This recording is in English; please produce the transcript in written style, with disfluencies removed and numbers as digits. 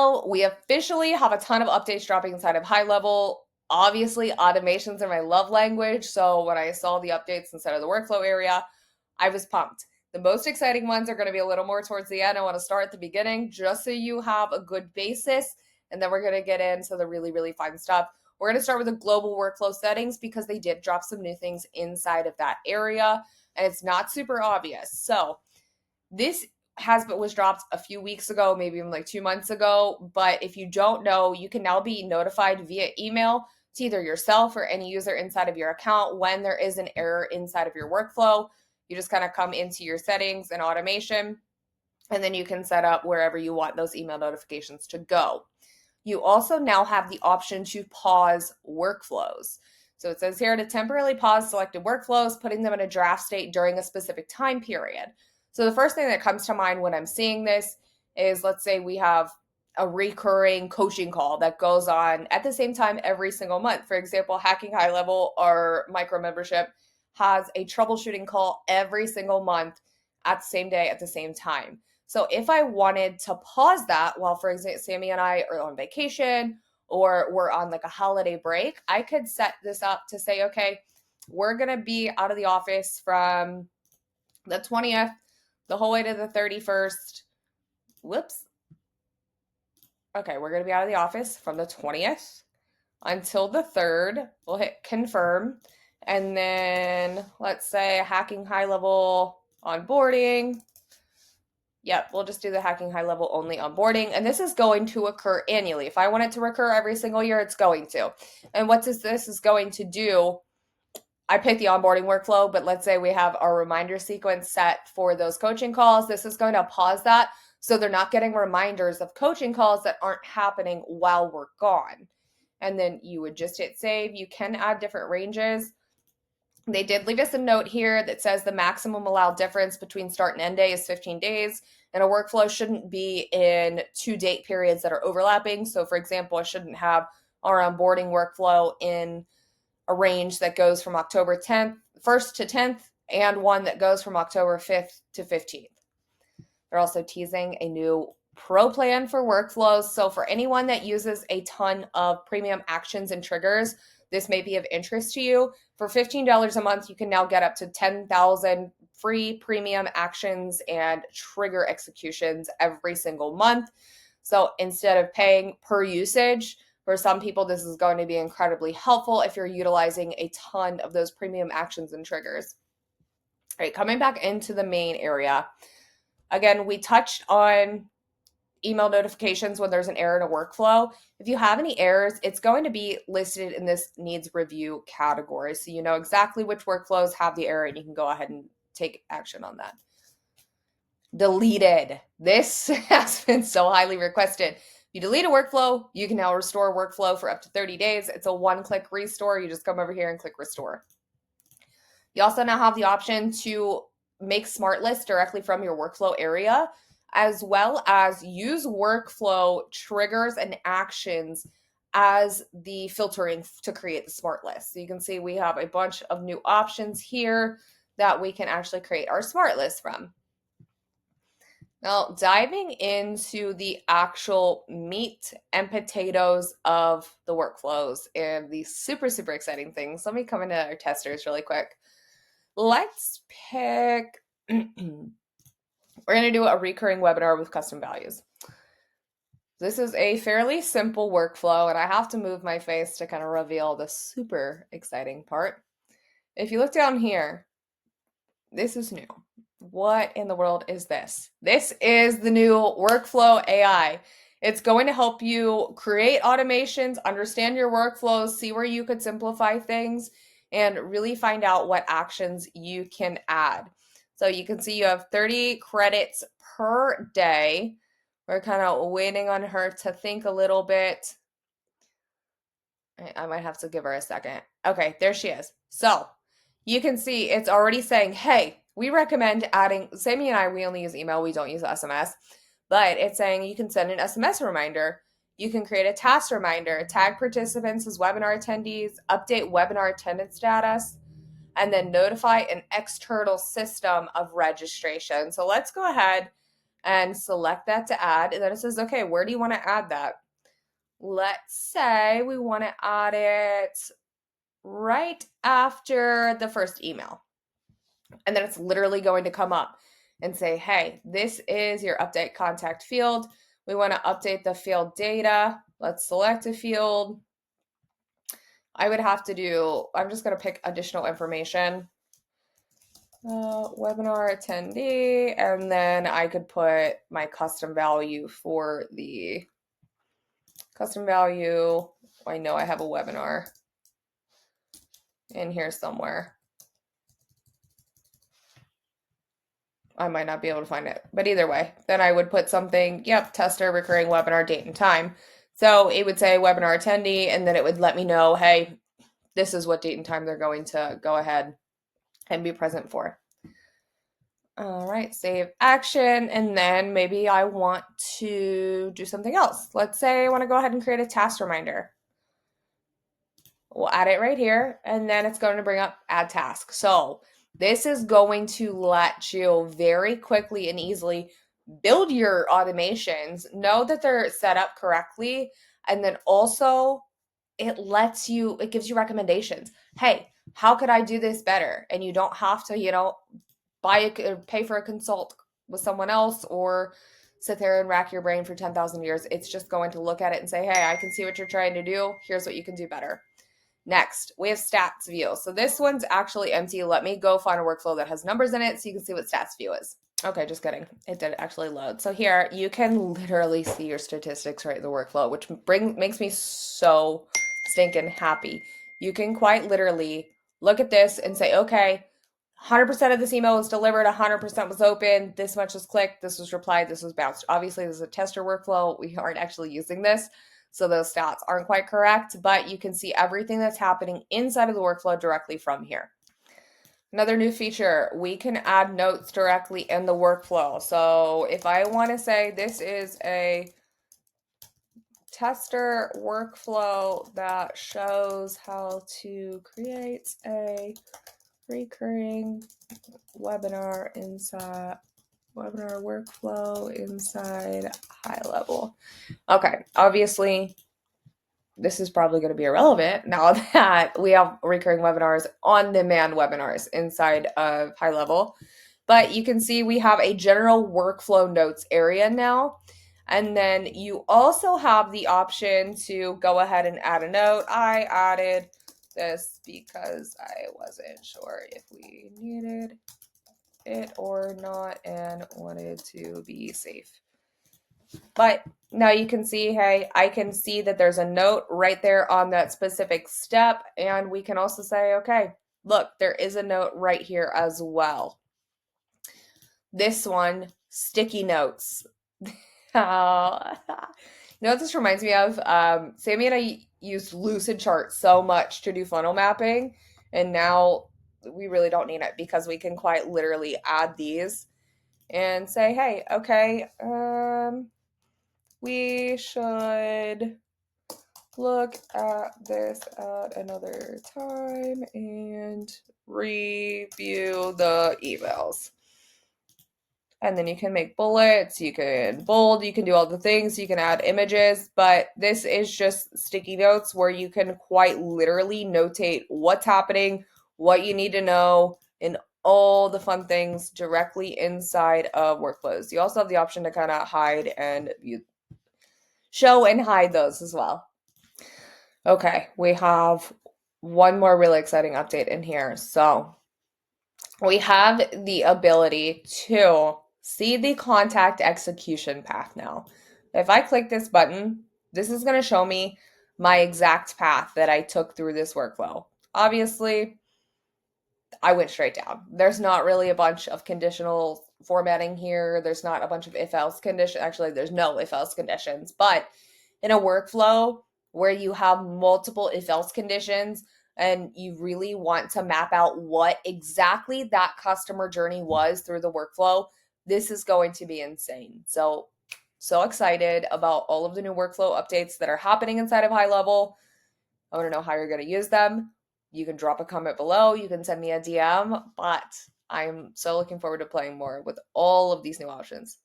HighLevel. We officially have a ton of updates dropping inside of HighLevel. Obviously, automations are my love language, so when I saw the updates inside of the workflow area, I was pumped. The most exciting ones are going to be a little more towards the end. I want to start at the beginning just so you have a good basis, and then we're going to get into the really, really fun stuff. We're going to start with the global workflow settings because they did drop some new things inside of that area, and it's not super obvious. So this was dropped a few weeks ago, maybe even like 2 months ago. But if you don't know, you can now be notified via email to either yourself or any user inside of your account when there is an error inside of your workflow. You just kind of come into your settings and automation, and then you can set up wherever you want those email notifications to go. You also now have the option to pause workflows. So it says here to temporarily pause selected workflows, putting them in a draft state during a specific time period. So the first thing that comes to mind when I'm seeing this is, let's say we have a recurring coaching call that goes on at the same time every single month. For example, Hacking HighLevel, our micro membership, has a troubleshooting call every single month at the same day at the same time. So if I wanted to pause that while, for example, Sammy and I are on vacation or we're on like a holiday break, I could set this up to say, okay, we're going to be out of the office from the 20th the whole way to the 31st. Whoops. Okay, we're going to be out of the office from the 20th until the 3rd. We'll hit confirm. And then let's say Hacking HighLevel onboarding. Yep, we'll just do the Hacking HighLevel only onboarding. And this is going to occur annually. If I want it to recur every single year, it's going to. And what this is going to do, I pick the onboarding workflow, but let's say we have our reminder sequence set for those coaching calls. This is going to pause that so they're not getting reminders of coaching calls that aren't happening while we're gone. And then you would just hit save. You can add different ranges. They did leave us a note here that says the maximum allowed difference between start and end day is 15 days, and a workflow shouldn't be in 2 date periods that are overlapping. So for example, I shouldn't have our onboarding workflow in a range that goes from October 1st to 10th and one that goes from October 5th to 15th. They're also teasing a new pro plan for workflows. So for anyone that uses a ton of premium actions and triggers, this may be of interest to you. For $15 a month, you can now get up to 10,000 free premium actions and trigger executions every single month. So instead of paying per usage, for some people, this is going to be incredibly helpful if you're utilizing a ton of those premium actions and triggers. All right, coming back into the main area. Again, we touched on email notifications when there's an error in a workflow. If you have any errors, it's going to be listed in this needs review category. So you know exactly which workflows have the error and you can go ahead and take action on that. Deleted. This has been so highly requested. If you delete a workflow, you can now restore a workflow for up to 30 days. It's a one-click restore. You just come over here and click restore. You also now have the option to make smart lists directly from your workflow area, as well as use workflow triggers and actions as the filtering to create the smart list. So you can see we have a bunch of new options here that we can actually create our smart list from. Now, diving into the actual meat and potatoes of the workflows and the super, super exciting things, let me come into our testers really quick. Let's pick, we're going to do a recurring webinar with custom values. This is a fairly simple workflow, and I have to move my face to kind of reveal the super exciting part. If you look down here, this is new. What in the world is this? This is the new workflow AI. It's going to help you create automations, understand your workflows, see where you could simplify things, and really find out what actions you can add. So you can see you have 30 credits per day. We're kind of waiting on her to think a little bit. I might have to give her a second. Okay, there she is. So you can see it's already saying, hey, we recommend adding, Sammy and I, we only use email, we don't use SMS, but it's saying you can send an SMS reminder. You can create a task reminder, tag participants as webinar attendees, update webinar attendance status, and then notify an external system of registration. So let's go ahead and select that to add. And then it says, okay, where do you want to add that? Let's say we want to add it right after the first email. And then it's literally going to come up and say, hey, this is your update contact field. We want to update the field data. Let's select a field. I would have to do, I'm just going to pick additional information. Webinar attendee, and then I could put my custom value for the custom value. I know I have a webinar in here somewhere. I might not be able to find it, but either way, then I would put something, yep, tester, recurring webinar, date and time. So it would say webinar attendee, and then it would let me know, hey, this is what date and time they're going to go ahead and be present for. All right, save action, and then maybe I want to do something else. Let's say I want to go ahead and create a task reminder. We'll add it right here, and then it's going to bring up add task. So this is going to let you very quickly and easily build your automations, know that they're set up correctly, and then also it gives you recommendations. Hey, how could I do this better? And you don't have to, pay for a consult with someone else or sit there and rack your brain for 10,000 years. It's just going to look at it and say, hey, I can see what you're trying to do. Here's what you can do better. Next, we have stats view. So this one's actually empty. Let me go find a workflow that has numbers in it so you can see what stats view is. Okay, just kidding. It did actually load. So here you can literally see your statistics right in the workflow, which makes me so stinking happy. You can quite literally look at this and say, okay, 100% of this email was delivered, 100% was open, this much was clicked, this was replied, this was bounced. Obviously, this is a tester workflow. We aren't actually using this, so those stats aren't quite correct, but you can see everything that's happening inside of the workflow directly from here. Another new feature, we can add notes directly in the workflow. So if I want to say this is a tester workflow that shows how to create a recurring webinar workflow inside HighLevel. Okay, obviously this is probably going to be irrelevant now that we have recurring webinars, on-demand webinars inside of HighLevel. But you can see we have a general workflow notes area now. And then you also have the option to go ahead and add a note. I added this because I wasn't sure if we needed it or not and wanted to be safe. But now you can see, hey, I can see that there's a note right there on that specific step. And we can also say, okay, look, there is a note right here as well. This one, sticky notes. You know what this reminds me of? Sammy and I used Lucidchart so much to do funnel mapping, and now we really don't need it because we can quite literally add these and say, hey, okay, we should look at this at another time and review the emails. And then you can make bullets, you can bold, you can do all the things, you can add images, but this is just sticky notes where you can quite literally notate what's happening, what you need to know, and all the fun things directly inside of workflows. You also have the option to kind of hide and show and hide those as well. Okay, we have one more really exciting update in here. So we have the ability to see the contact execution path now. If I click this button, this is going to show me my exact path that I took through this workflow. Obviously, I went straight down. There's not really a bunch of conditional formatting here. There's not a bunch of if-else conditions. Actually, there's no if-else conditions. But in a workflow where you have multiple if-else conditions and you really want to map out what exactly that customer journey was through the workflow, this is going to be insane. So excited about all of the new workflow updates that are happening inside of HighLevel. I want to know how you're going to use them. You can drop a comment below. You can send me a DM, but I'm so looking forward to playing more with all of these new options.